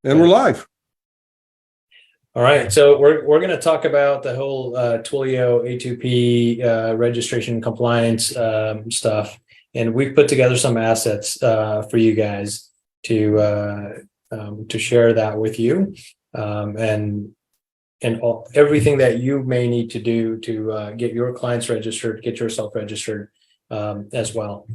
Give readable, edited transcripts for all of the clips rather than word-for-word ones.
And we're live. All right, so we're going to talk about the whole Twilio A2P registration compliance stuff, and we've put together some assets for you guys to share that with you, and everything that you may need to do to get your clients registered, get yourself registered as well.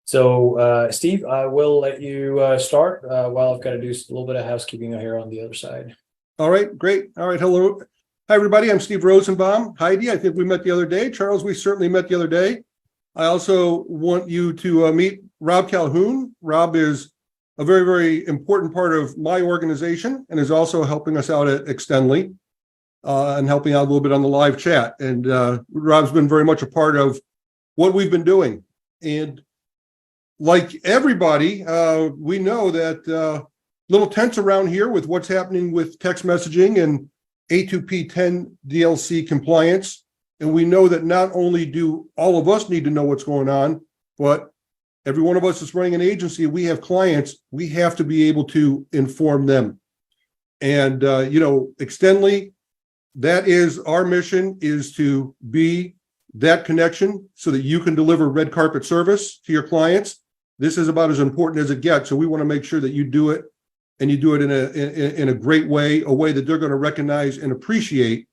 So, Steve, I will let you start while I've got to do a little bit of housekeeping here on the other side. All right, great. All right, hello. Hi, everybody. I'm Steve Rosenbaum. Heidi, I think we met the other day. Charles, we certainly met the other day. I also want you to meet Rob Calhoun. Rob is a very, very important part of my organization and is also helping us out at Extendly and helping out a little bit on the live chat. And Rob's been very much a part of what we've been doing. And like everybody, we know that little tense around here with what's happening with text messaging and A2P 10DLC compliance. And we know that not only do all of us need to know what's going on, but every one of us that's running an agency, we have clients, we have to be able to inform them. And, Extendly, that is our mission, is to be that connection so that you can deliver red carpet service to your clients. This is about as important as it gets. So we want to make sure that you do it, and you do it in a great way, a way that they're going to recognize and appreciate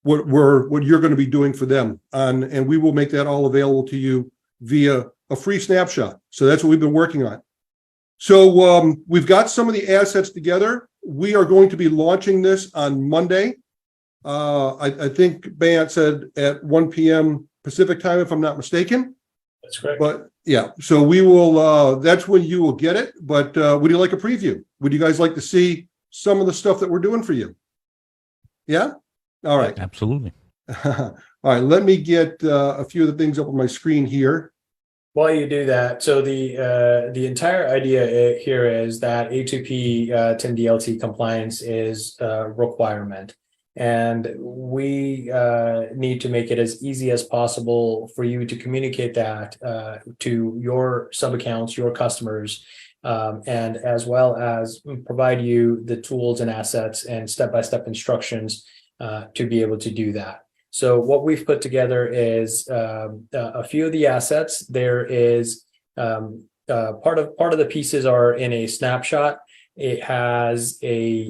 what you're going to be doing for them. And we will make that all available to you via a free snapshot. So that's what we've been working on. So we've got some of the assets together. We are going to be launching this on Monday. I think Bayant said at 1 p.m. Pacific time, if I'm not mistaken. That's correct. But yeah, so we will, that's when you will get it. But would you like a preview? Would you guys like to see some of the stuff that we're doing for you? Yeah? All right. Absolutely. All right, let me get a few of the things up on my screen here. While you do that, so the entire idea here is that A2P 10DLC compliance is a requirement. And we need to make it as easy as possible for you to communicate that to your sub-accounts, your customers, and as well as provide you the tools and assets and step-by-step instructions to be able to do that. So what we've put together is a few of the assets. There is part of the pieces are in a snapshot. It has the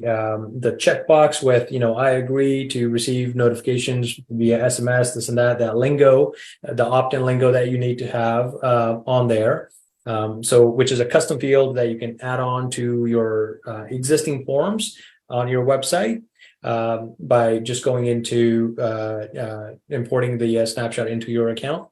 checkbox with, I agree to receive notifications via SMS, this and that lingo, the opt-in lingo that you need to have on there. Which is a custom field that you can add on to your existing forms on your website by just going into importing the snapshot into your account.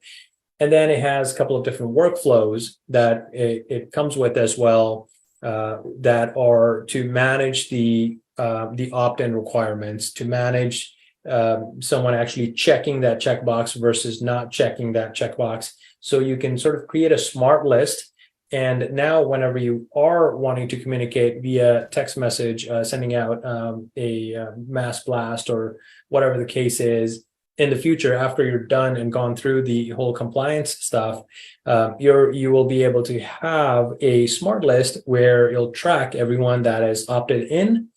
And then it has a couple of different workflows that it comes with as well. That are to manage the opt-in requirements, to manage someone actually checking that checkbox versus not checking that checkbox. So you can sort of create a smart list. And now whenever you are wanting to communicate via text message, sending out a mass blast or whatever the case is, in the future, after you're done and gone through the whole compliance stuff, you will be able to have a smart list where you'll track everyone that is opted in,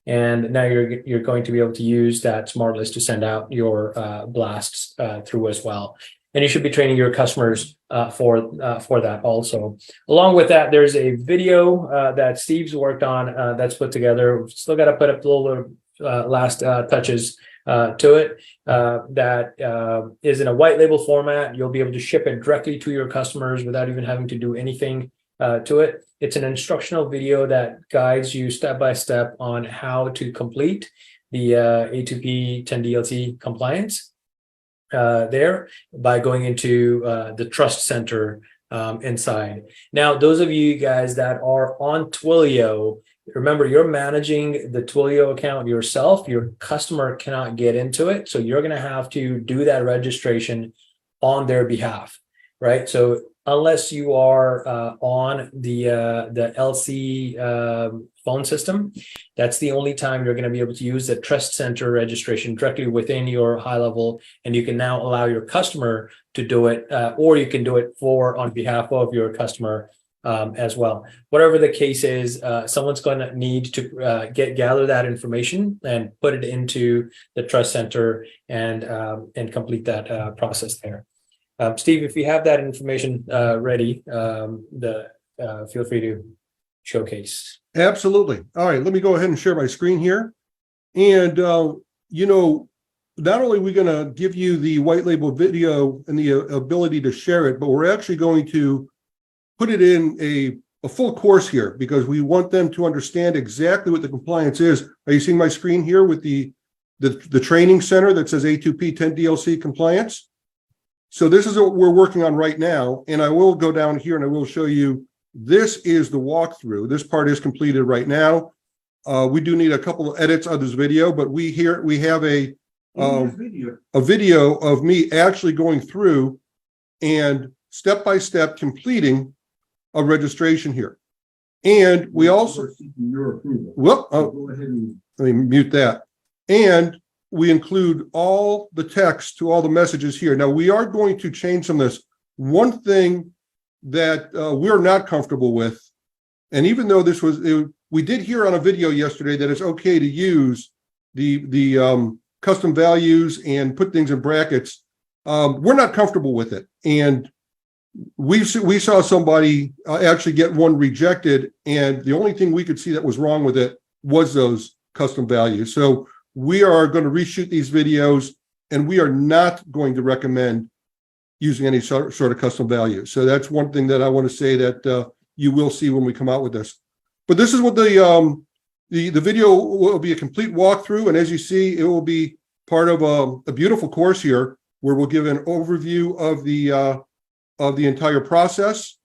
and now you're going to be able to use that smart list to send out your blasts through as well. And you should be training your customers for that also. Along with that, there's a video that Steve's worked on that's put together. We've still got to put up a little last touches to it that is in a white label format. You'll be able to ship it directly to your customers without even having to do anything to it. It's an instructional video that guides you step by step on how to complete the A2P 10DLC compliance there by going into the Trust Center inside. Now, those of you guys that are on Twilio, remember, you're managing the Twilio account yourself. Your customer cannot get into it. So you're going to have to do that registration on their behalf, right? So unless you are on the LC phone system, that's the only time you're going to be able to use the Trust Center registration directly within your HighLevel. And you can now allow your customer to do it, or you can do it on behalf of your customer as well. Whatever the case is, someone's going to need to gather that information and put it into the trust center and complete that process there. Steve, if you have that information ready, feel free to showcase. Absolutely. All right, let me go ahead and share my screen here. And, you know, not only are we going to give you the white label video and the ability to share it, but we're actually going to put it in a full course here because we want them to understand exactly what the compliance is. Are you seeing my screen here with the training center that says A2P 10DLC compliance? So this is what we're working on right now. And I will go down here and I will show you, this is the walkthrough. This part is completed right now. We do need a couple of edits of this video, but we have a video of me actually going through and step-by-step completing a registration here. And we also, well, Go ahead and let me mute that. And we include all the text to all the messages here. Now we are going to change some of this. One thing that we're not comfortable with, and even though this was, we did hear on a video yesterday that it's okay to use the custom values and put things in brackets. We're not comfortable with it. And we saw somebody actually get one rejected, and the only thing we could see that was wrong with it was those custom values. So we are going to reshoot these videos, and we are not going to recommend using any sort of custom values. So that's one thing that I want to say that you will see when we come out with this. But this is what the video will be, a complete walkthrough, and as you see, it will be part of a beautiful course here where we'll give an overview of the entire process,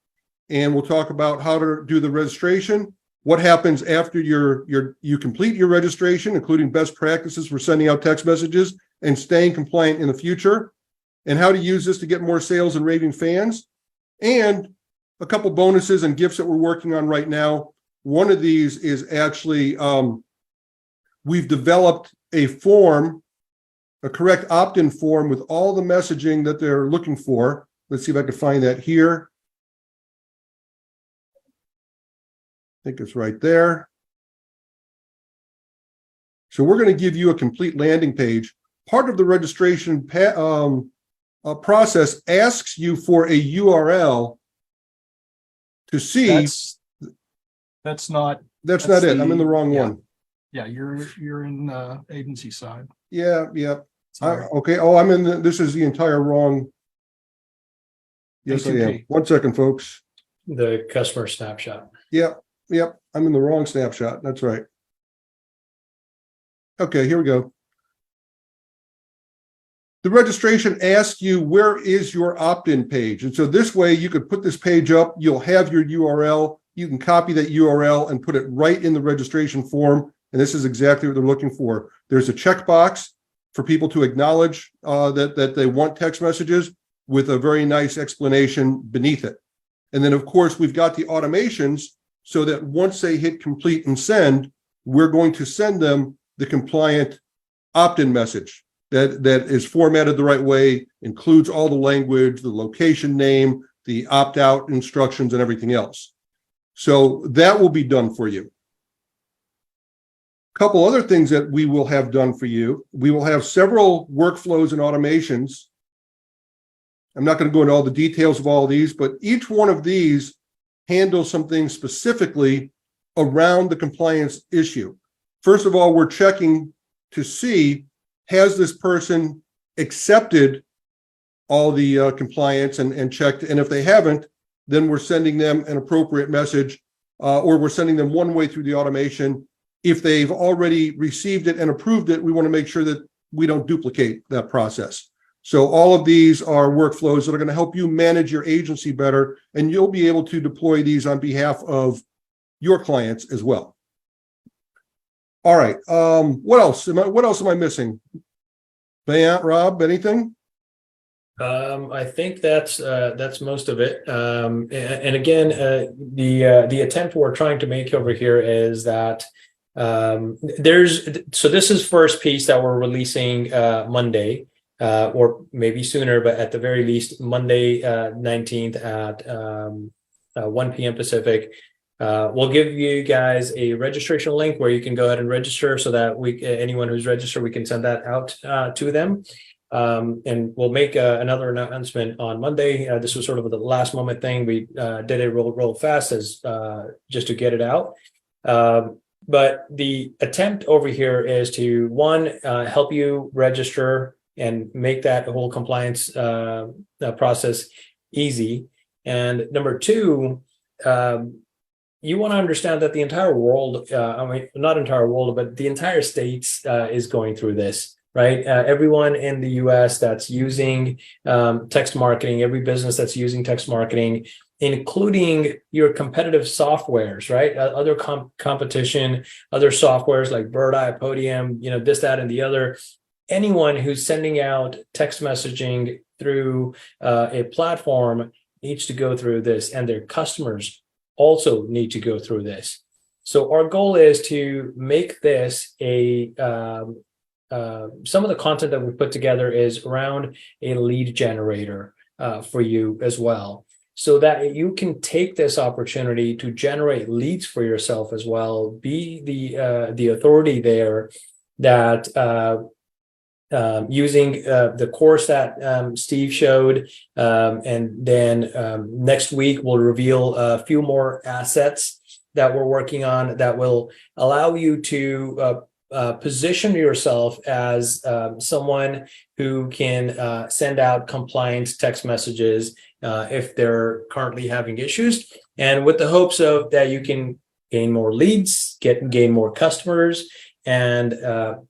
and we'll talk about how to do the registration, what happens after you complete your registration, including best practices for sending out text messages and staying compliant in the future, and how to use this to get more sales and raving fans, and a couple bonuses and gifts that we're working on right now. One of these is actually, we've developed a form, a correct opt-in form with all the messaging that they're looking for. Let's see if I can find that here. I think it's right there. So we're going to give you a complete landing page. Part of the registration process asks you for a URL to see. That's not not it. I'm in the wrong one. Yeah, you're in agency side. Yeah. Sorry. Okay. Oh, I'm in this is the entire wrong. Yes, I am. 1 second, folks. The customer snapshot. Yep. I'm in the wrong snapshot. That's right. Okay, here we go. The registration asks you, where is your opt-in page? And so this way you could put this page up, you'll have your URL, you can copy that URL and put it right in the registration form. And this is exactly what they're looking for. There's a checkbox for people to acknowledge that they want text messages with a very nice explanation beneath it. And then of course, we've got the automations so that once they hit complete and send, we're going to send them the compliant opt-in message that is formatted the right way, includes all the language, the location name, the opt-out instructions, and everything else. So that will be done for you. A couple other things that we will have done for you. We will have several workflows and automations. I'm not going to go into all the details of all of these, but each one of these handles something specifically around the compliance issue. First of all, we're checking to see, has this person accepted all the compliance and checked? And if they haven't, then we're sending them an appropriate message, or we're sending them one way through the automation. If they've already received it and approved it, we want to make sure that we don't duplicate that process. So all of these are workflows that are going to help you manage your agency better, and you'll be able to deploy these on behalf of your clients as well. All right. What else? What else am I missing? Rob, anything? I think that's most of it. And again, the attempt we're trying to make over here is that so this is first piece that we're releasing Monday, or maybe sooner, but at the very least Monday 19th at 1 p.m. Pacific. We'll give you guys a registration link where you can go ahead and register so that anyone who's registered, we can send that out to them. And we'll make another announcement on Monday. This was sort of the last moment thing. We did it real fast as just to get it out. But the attempt over here is to, one, help you register and make that whole compliance process easy. And number two, you want to understand that the entire world, I mean, not entire world, but the entire states is going through this, right? Everyone in the US that's using text marketing, every business that's using text marketing, including your competitive softwares, right? Other competition, other softwares like Bird Eye, Podium, this, that, and the other. Anyone who's sending out text messaging through a platform needs to go through this, and their customers also need to go through this. So our goal is to make this some of the content that we put together is around a lead generator for you as well, so that you can take this opportunity to generate leads for yourself as well. Be the authority there that using the course that Steve showed, and then next week we'll reveal a few more assets that we're working on that will allow you to position yourself as someone who can send out compliant text messages if they're currently having issues, and with the hopes of that you can gain more leads, gain more customers, and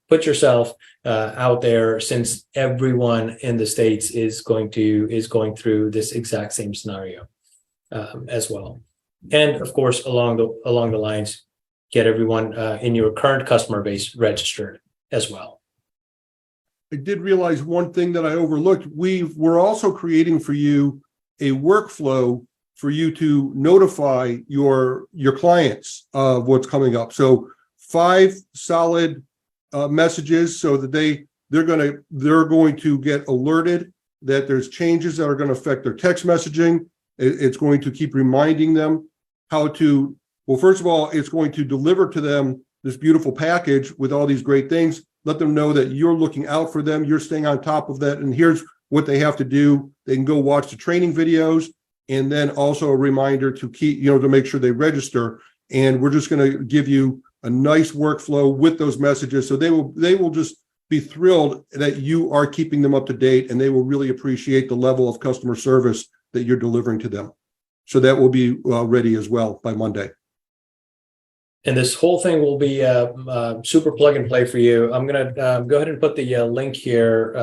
put yourself out there, since everyone in the States is going through this exact same scenario as well. And of course, along the lines, get everyone in your current customer base registered as well. I did realize one thing that I overlooked. We're also creating for you a workflow for you to notify your clients of what's coming up. So 5 solid messages, so that they're going to get alerted that there's changes that are going to affect their text messaging. It's going to keep reminding them how to, well, first of all, it's going to deliver to them this beautiful package with all these great things. Let them know that you're looking out for them, you're staying on top of that, and here's what they have to do. They can go watch the training videos, and then also a reminder to keep, to make sure they register. And we're just going to give you a nice workflow with those messages. So they will just be thrilled that you are keeping them up to date, and they will really appreciate the level of customer service that you're delivering to them. So that will be ready as well by Monday. And this whole thing will be super plug and play for you. I'm going to go ahead and put the link here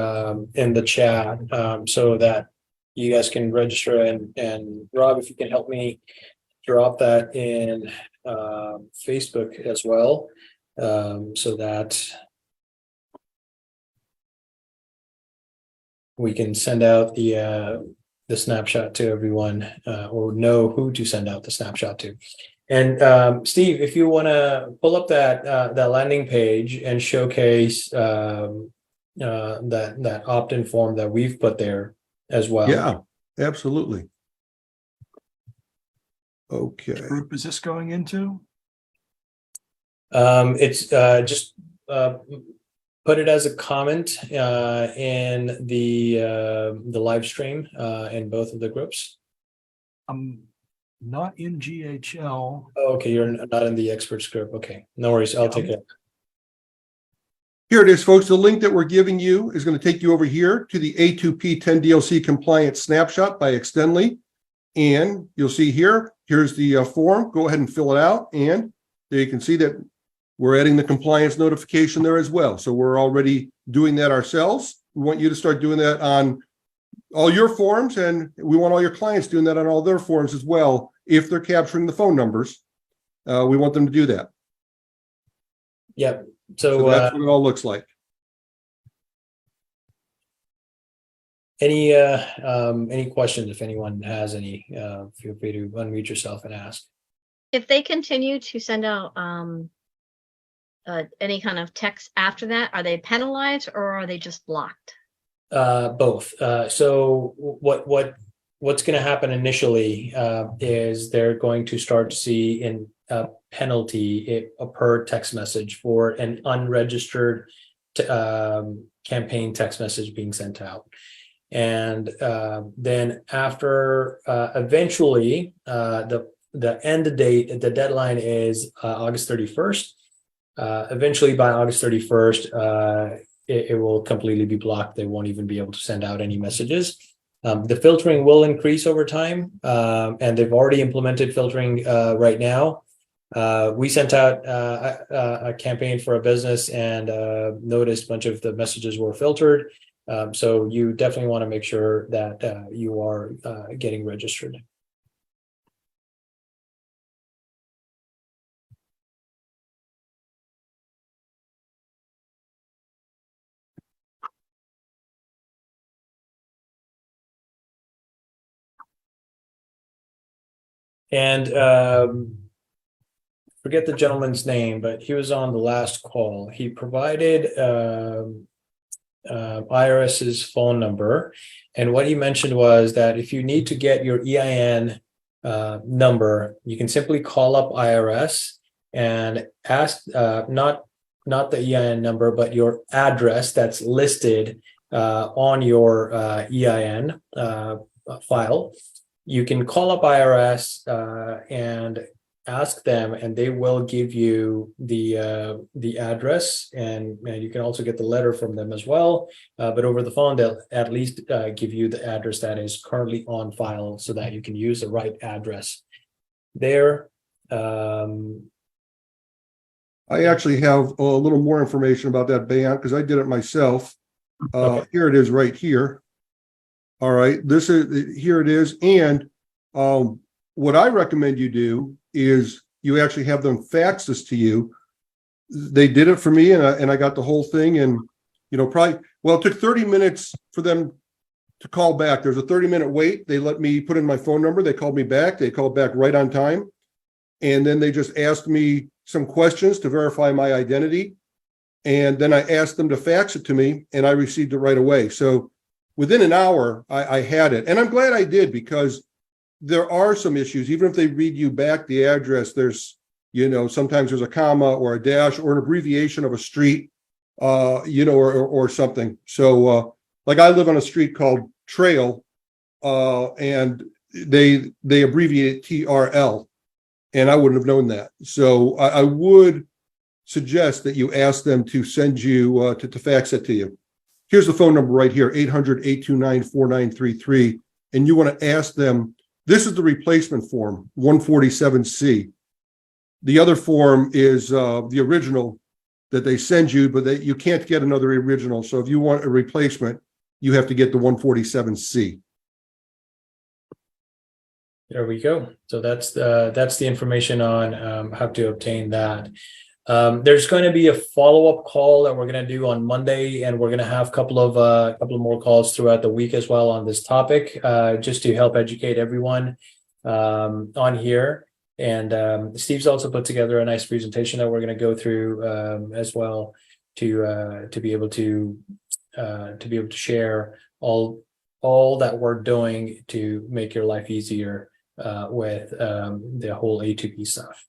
in the chat so that you guys can register. And Rob, if you can help me drop that in Facebook as well, so that we can send out the snapshot to everyone, or know who to send out the snapshot to. And Steve, if you want to pull up that landing page and showcase that opt-in form that we've put there as well. Yeah, absolutely. Okay. What group is this going into? It's just put it as a comment in the live stream in both of the groups. I'm not in GHL. Oh, okay, you're not in the experts group. Okay, no worries. I'll take it. Here it is, folks. The link that we're giving you is going to take you over here to the A2P 10DLC compliance snapshot by Extendly. And you'll see here's the form. Go ahead and fill it out. And there you can see that we're adding the compliance notification there as well. So we're already doing that ourselves. We want you to start doing that on all your forms, and we want all your clients doing that on all their forms as well. If they're capturing the phone numbers, we want them to do that. Yep. So that's what it all looks like. Any questions? If anyone has any, feel free to unmute yourself and ask. If they continue to send out any kind of text after that, are they penalized or are they just blocked? Both. So what what's going to happen initially is they're going to start to see a penalty per text message for an unregistered campaign text message being sent out. And then after eventually the end date, the deadline is August 31st. Eventually by August 31st, it will completely be blocked. They won't even be able to send out any messages. The filtering will increase over time, and they've already implemented filtering right now. We sent out a campaign for a business and noticed a bunch of the messages were filtered. So you definitely want to make sure that you are getting registered. And forget the gentleman's name, but he was on the last call. He provided IRS's phone number. And what he mentioned was that if you need to get your EIN number, you can simply call up IRS and ask not the EIN number, but your address that's listed on your EIN file. You can call up IRS and ask them, and they will give you the address, and you can also get the letter from them as well. But over the phone, they'll at least give you the address that is currently on file, so that you can use the right address there. I actually have a little more information about that ban because I did it myself. Okay. Here it is right here. All right, here it is. And what I recommend you do is you actually have them fax this to you. They did it for me, and I got the whole thing. And it took 30 minutes for them to call back. There's a 30-minute wait. They let me put in my phone number. They called me back. They called back right on time, and then they just asked me some questions to verify my identity, and then I asked them to fax it to me, and I received it right away. So within an hour, I had it. And I'm glad I did, because there are some issues. Even if they read you back the address, there's, sometimes there's a comma or a dash or an abbreviation of a street, or something. So like I live on a street called Trail, and they abbreviate TRL, and I wouldn't have known that. So I would suggest that you ask them to send you, to fax it to you. Here's the phone number right here, 800-829-4933. And you want to ask them, this is the replacement form, 147C. The other form is the original that they send you, but you can't get another original. So if you want a replacement, you have to get the 147C. There we go. So that's the information on how to obtain that. There's going to be a follow-up call that we're going to do on Monday, and we're going to have a couple of more calls throughout the week as well on this topic, just to help educate everyone on here. And Steve's also put together a nice presentation that we're going to go through as well to be able to share all that we're doing to make your life easier with the whole A2P stuff.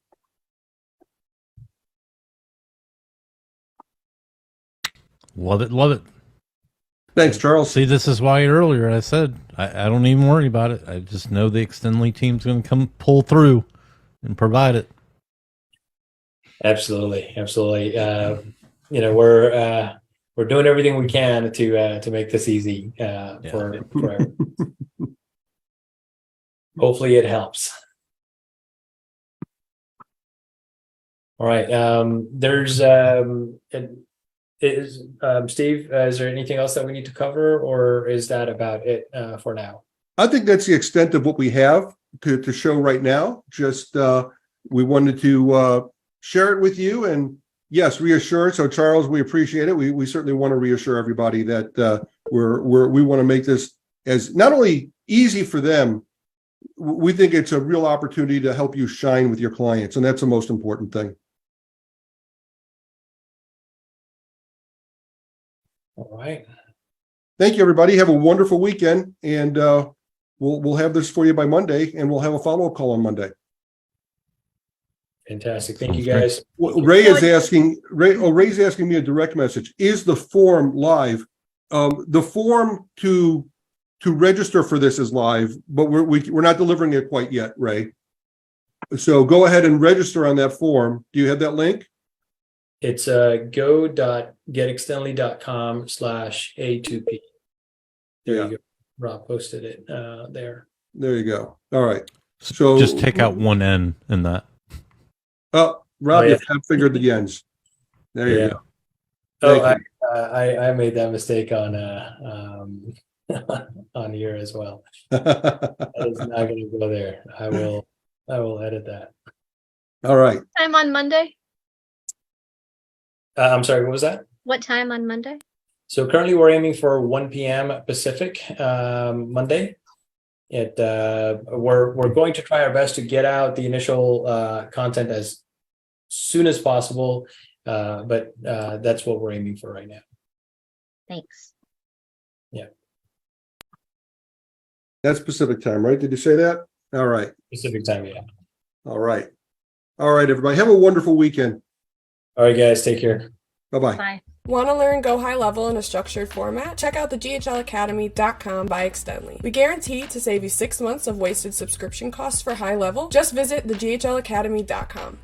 Love it, love it. Thanks, Charles. See, this is why earlier I said I don't even worry about it. I just know the Extendly team's going to come pull through and provide it. Absolutely. We're doing everything we can to make this easy for everyone. Hopefully it helps. All right. Steve, is there anything else that we need to cover, or is that about it for now? I think that's the extent of what we have to show right now. Just we wanted to share it with you, and yes, reassure. So Charles, we appreciate it. We certainly want to reassure everybody that we want to make this as not only easy for them. We think it's a real opportunity to help you shine with your clients, and that's the most important thing. All right. Thank you, everybody. Have a wonderful weekend, and we'll have this for you by Monday, and we'll have a follow-up call on Monday. Fantastic. Thank you, Sounds great. guys. Well, Ray's asking me a direct message. Is the form live? The form to register for this is live, but we're not delivering it quite yet, Ray. So go ahead and register on that form. Do you have that link? It's go.getextendly.com/A2P. There Yeah. you go. Rob posted it there. There you go. All right. So Just take out one N in that. Oh, Rob, Oh, yeah. you have figured the ends. There you Yeah. go. Oh, Thank I made that mistake on on here as well. That is not going to go there. I will edit that. All right. Time on Monday? I'm sorry, what was that? What time on Monday? So currently we're aiming for 1 p.m. Pacific Monday. We're going to try our best to get out the initial content as soon as possible, but that's what we're aiming for right now. Thanks. That's Pacific time, right? Did you say that? All right. Pacific time, yeah. All right. All right, everybody. Have a wonderful weekend. All right, guys, take care. Bye-bye. Bye. Want to learn Go High Level in a structured format? Check out the GHLacademy.com by Extendly. We guarantee to save you 6 months of wasted subscription costs for HighLevel. Just visit the GHLacademy.com.